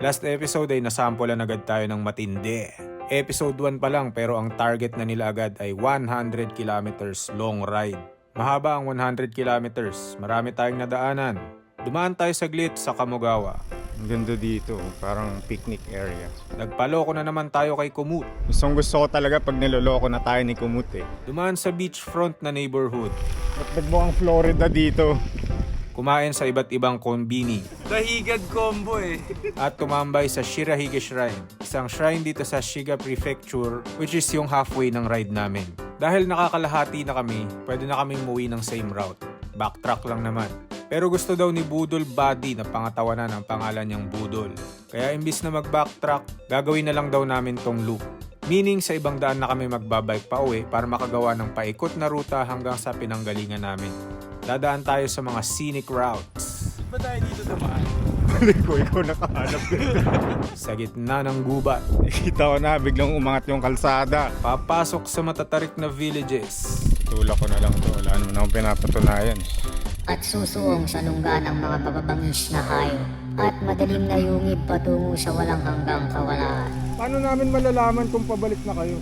Last episode ay nasampulan agad tayo ng matindi. Episode 1 pa lang pero ang target na nila agad ay 100 kilometers long ride. Mahaba ang 100 kilometers, marami tayong nadaanan. Dumaan tayo saglit sa Kamogawa. Ang ganda dito, parang picnic area. Nagpaloko na naman tayo kay Kumut. Gustong gusto ko talaga pag niloloko na tayo ni Kumut eh. Dumaan sa beachfront na neighborhood. Ba't mo ang Florida dito? Kumain sa iba't ibang konbini. Kahigad combo eh. At tumambay sa Shirahige Shrine, isang shrine dito sa Shiga Prefecture, which is yung halfway ng ride namin. Dahil nakakalahati na kami, pwede na kaming muwi ng same route. Backtrack lang naman. Pero gusto daw ni Budol Buddy na pangatawanan ang pangalan niyang Budol. Kaya imbis na mag-backtrack, gagawin na lang daw namin tong loop. Meaning sa ibang daan na kami magbabike pa uwi para makagawa ng paikot na ruta hanggang sa pinanggalingan namin. Dadaan tayo sa mga scenic routes. Ba't ba tayo dito naman? Balik ko, ikaw nakahanap. Sa gitna ng gubat, Nakita ko na, biglang umangat yung kalsada. papasok sa matatarik na villages. Tulak ko na lang to, wala naman akong pinapatunayan. At susuong sa lungga ng mga bababangis na hayop at madaling nayungib patungo sa walang hanggang kawalan. Paano namin malalaman kung pabalik na kayo?